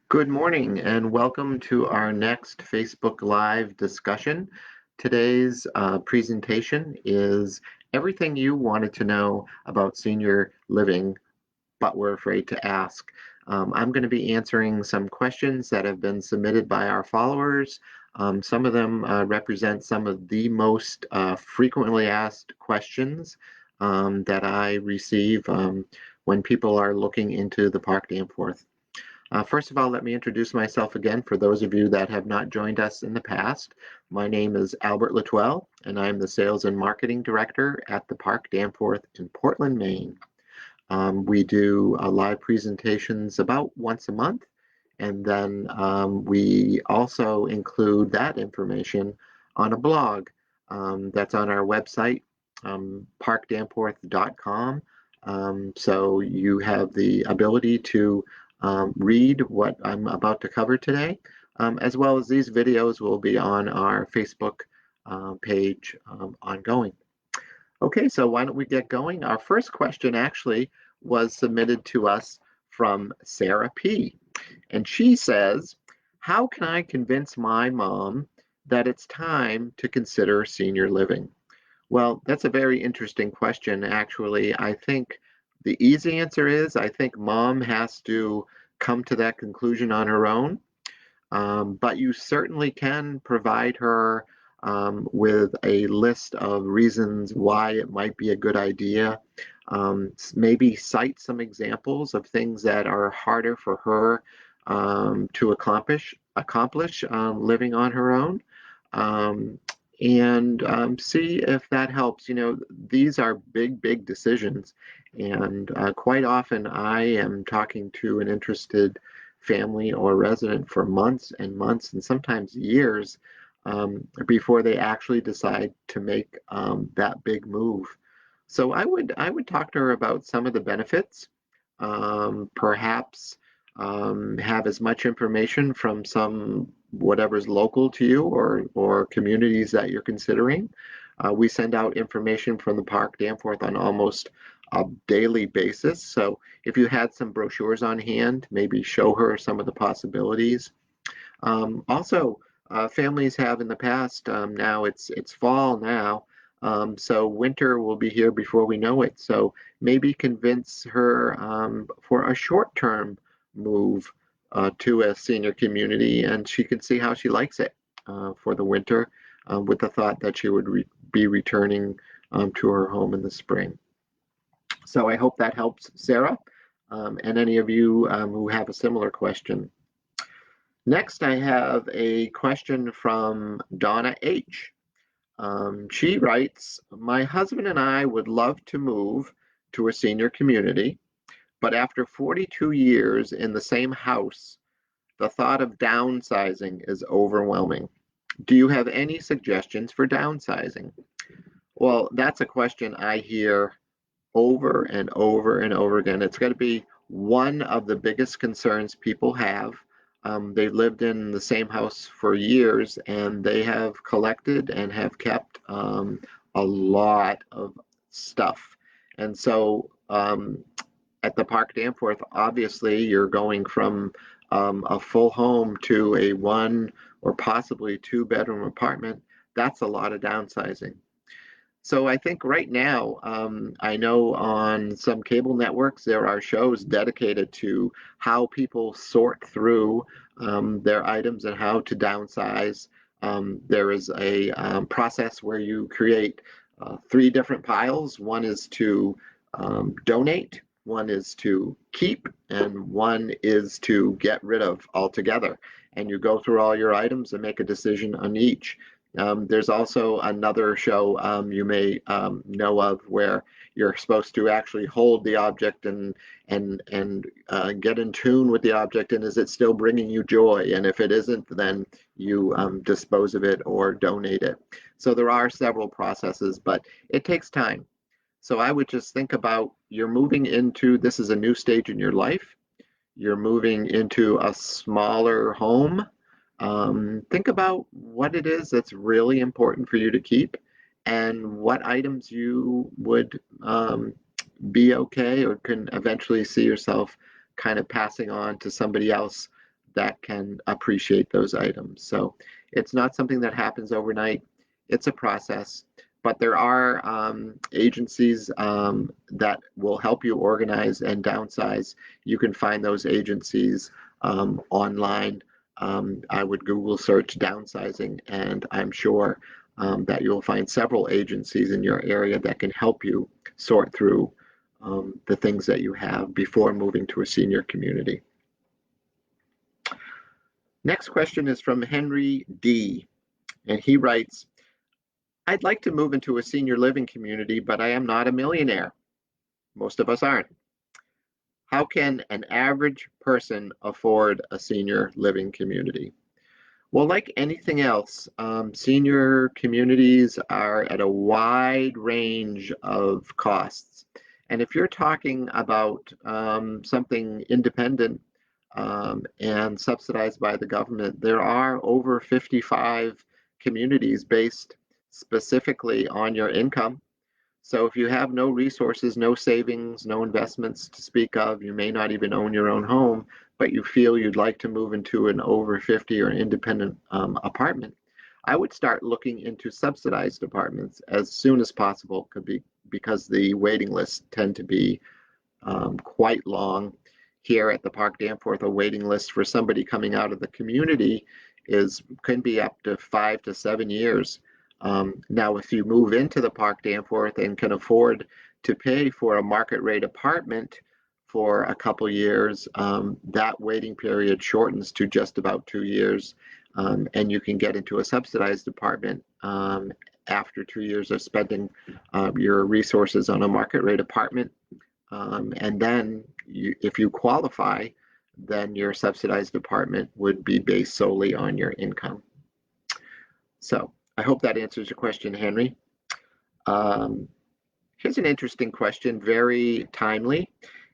Good morning and welcome to our next Facebook Live discussion. Today's presentation is everything you wanted to know about senior living, but were afraid to ask. I'm going to be answering some questions that have been submitted by our followers. Some of them represent some of the most frequently asked questions that I receive when people are looking into the Park Danforth. First of all, let me introduce myself again for those of you that have not joined us in the past. My name is Albert Latwell, and I'm the Sales and Marketing Director at the Park Danforth in Portland, Maine. We do live presentations about once a month, and then we also include that information on a blog that's on our website, parkdanforth.com. So you have the ability to read what I'm about to cover today, as well as these videos will be on our Facebook page ongoing. Okay, so why don't we get going? Our first question actually was submitted to us from Sarah P. And she says, how can I convince my mom that it's time to consider senior living? Well, that's a very interesting question, actually. I think the easy answer is I think mom has to come to that conclusion on her own. But you certainly can provide her with a list of reasons why it might be a good idea. Maybe cite some examples of things that are harder for her to accomplish living on her own. Um, and see if that helps. You know, these are big decisions, and quite often I am talking to an interested family or resident for months and months and sometimes years before they actually decide to make that big move. So I would talk to her about some of the benefits, perhaps have as much information from some whatever's local to you or communities that you're considering. We send out information from the Park Danforth on almost a daily basis. So if you had some brochures on hand, maybe show her some of the possibilities. Also, families have in the past, now it's fall now, so winter will be here before we know it. So maybe convince her for a short-term move to a senior community, and she can see how she likes it for the winter, with the thought that she would be returning to her home in the spring. So I hope that helps, Sarah, and any of you who have a similar question. Next, I have a question from Donna H. She writes, my husband and I would love to move to a senior community, but after 42 years in the same house, the thought of downsizing is overwhelming. Do you have any suggestions for downsizing? Well, that's a question I hear over and over and over again. It's got to be one of the biggest concerns people have. They lived in the same house for years and they have collected and have kept a lot of stuff. And so at the Park Danforth, obviously you're going from a full home to a one or possibly two bedroom apartment. That's a lot of downsizing. So I think right now, I know on some cable networks there are shows dedicated to how people sort through their items and how to downsize. There is a process where you create three different piles. One is to donate, one is to keep, and one is to get rid of altogether. And you go through all your items and make a decision on each. There's also another show you may know of where you're supposed to actually hold the object and get in tune with the object, and is it still bringing you joy? And if it isn't, then you dispose of it or donate it. So there are several processes, but it takes time. So I would just think about you're moving into, this is a new stage in your life. You're moving into a smaller home. Think about what it is that's really important for you to keep and what items you would be okay or can eventually see yourself kind of passing on to somebody else that can appreciate those items. So it's not something that happens overnight. It's a process, but there are agencies that will help you organize and downsize. You can find those agencies online. I would Google search downsizing, and I'm sure that you'll find several agencies in your area that can help you sort through the things that you have before moving to a senior community. Next question is from Henry D. And he writes, I'd like to move into a senior living community, but I am not a millionaire. Most of us aren't. How can an average person afford a senior living community? Well, like anything else, senior communities are at a wide range of costs. And if you're talking about something independent and subsidized by the government, there are over 55 communities based specifically on your income. So if you have no resources, no savings, no investments to speak of, you may not even own your own home, but you feel you'd like to move into an over 50 or independent apartment, I would start looking into subsidized apartments as soon as possible because the waiting lists tend to be quite long. Here at the Park Danforth, a waiting list for somebody coming out of the community can be up to 5 to 7 years. Now, if you move into the Park Danforth and can afford to pay for a market rate apartment for a couple years, that waiting period shortens to just about 2 years, and you can get into a subsidized apartment after 2 years of spending your resources on a market rate apartment. And then if you qualify, then your subsidized apartment would be based solely on your income. So I hope that answers your question, Henry. Here's an interesting question, very timely.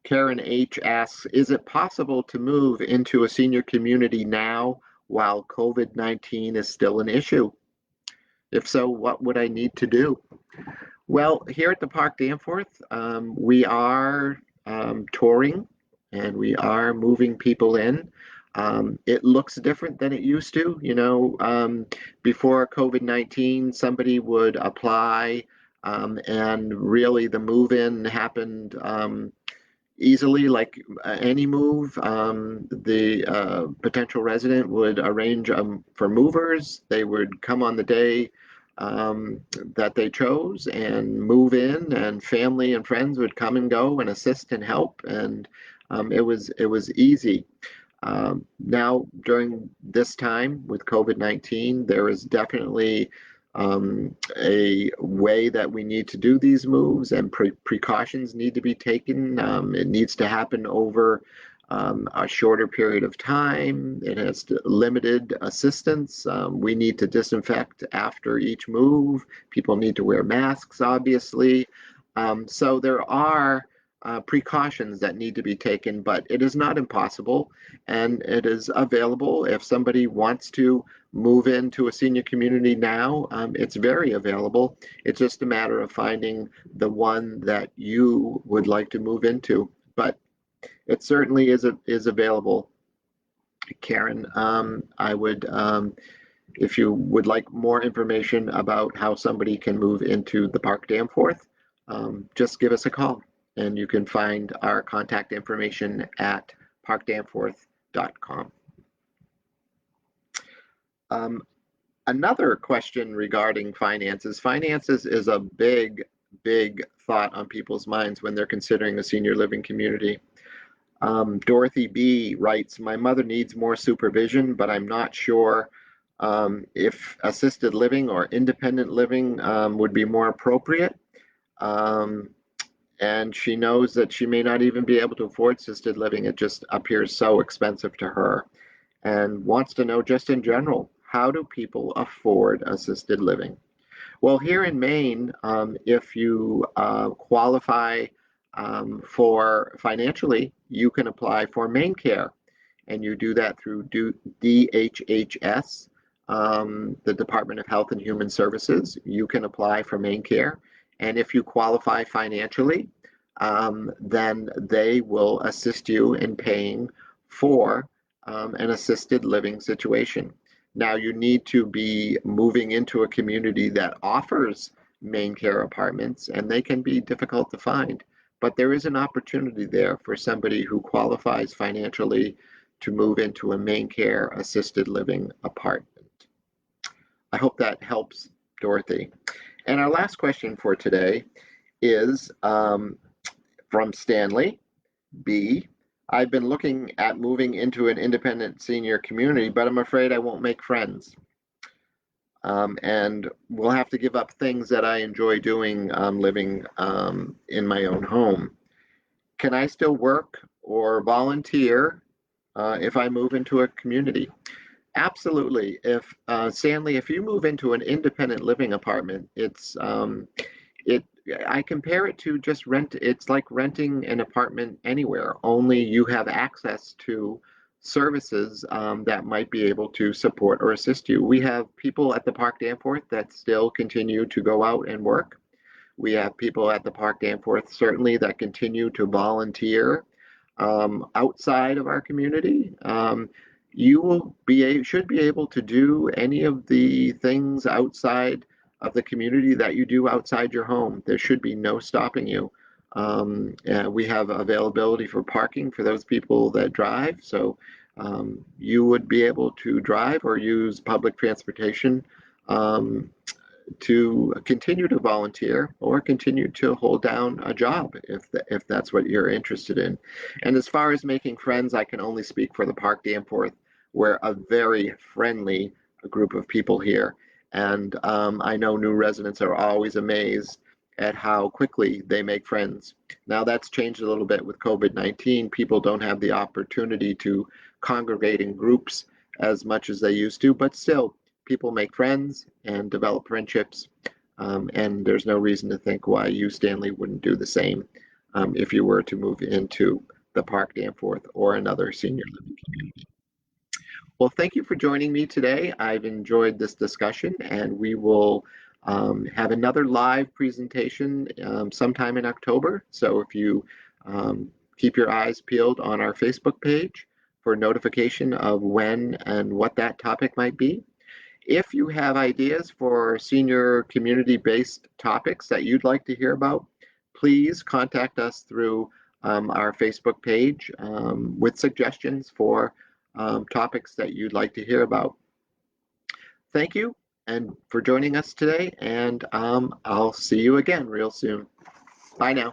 Karen H. asks, is it possible to move into a senior community now while COVID-19 is still an issue? If so, what would I need to do? Well, here at the Park Danforth, we are touring and we are moving people in. It looks different than it used to. Before COVID-19, somebody would apply and really the move-in happened easily, like any move. The potential resident would arrange for movers. They would come on the day that they chose and move in, and family and friends would come and go and assist and help, and it was easy. Now, during this time with COVID-19, there is definitely a way that we need to do these moves, and precautions need to be taken. It needs to happen over a shorter period of time. It has limited assistance. We need to disinfect after each move. People need to wear masks, obviously. So there are precautions that need to be taken, but it is not impossible, and it is available. If somebody wants to move into a senior community now, it's very available. It's just a matter of finding the one that you would like to move into. But it certainly is available, Karen. I would, if you would like more information about how somebody can move into the Park Danforth, just give us a call, and you can find our contact information at parkdanforth.com. Another question regarding finances. Finances is a big thought on people's minds when they're considering a senior living community. Dorothy B. writes, my mother needs more supervision, but I'm not sure if assisted living or independent living would be more appropriate. And she knows that she may not even be able to afford assisted living. It just appears so expensive to her, and wants to know just in general, how do people afford assisted living? Well, here in Maine, if you qualify for financially, you can apply for Maine Care, and you do that through DHHS, the Department of Health and Human Services. You can apply for Maine Care, and if you qualify financially, then they will assist you in paying for an assisted living situation. Now, you need to be moving into a community that offers main care apartments, and they can be difficult to find. But there is an opportunity there for somebody who qualifies financially to move into a main care assisted living apartment. I hope that helps, Dorothy. And our last question for today is from Stanley B. I've been looking at moving into an independent senior community, but I'm afraid I won't make friends. And will have to give up things that I enjoy doing living in my own home. Can I still work or volunteer if I move into a community? Absolutely. If Stanley, if you move into an independent living apartment, it I compare it to just rent. It's like renting an apartment anywhere, only you have access to services that might be able to support or assist you. We have people at the Park Danforth that still continue to go out and work. We have people at the Park Danforth certainly that continue to volunteer outside of our community. You will should be able to do any of the things outside of the community that you do outside your home. There should be no stopping you. We have availability for parking for those people that drive, so you would be able to drive or use public transportation um, to continue to volunteer or continue to hold down a job if that's what you're interested in. And as far as making friends, I can only speak for the Park Danforth. We're a very friendly group of people here. And I know new residents are always amazed at how quickly they make friends. Now that's changed a little bit with COVID-19. People don't have the opportunity to congregate in groups as much as they used to, but still, people make friends and develop friendships. And there's no reason to think why you, Stanley, wouldn't do the same if you were to move into the Park Danforth or another senior living community. Well, thank you for joining me today. I've enjoyed this discussion, and we will have another live presentation sometime in October. So if you keep your eyes peeled on our Facebook page for notification of when and what that topic might be. If you have ideas for senior community-based topics that you'd like to hear about, please contact us through our Facebook page with suggestions for topics that you'd like to hear about. Thank you and for joining us today, and I'll see you again real soon. Bye now.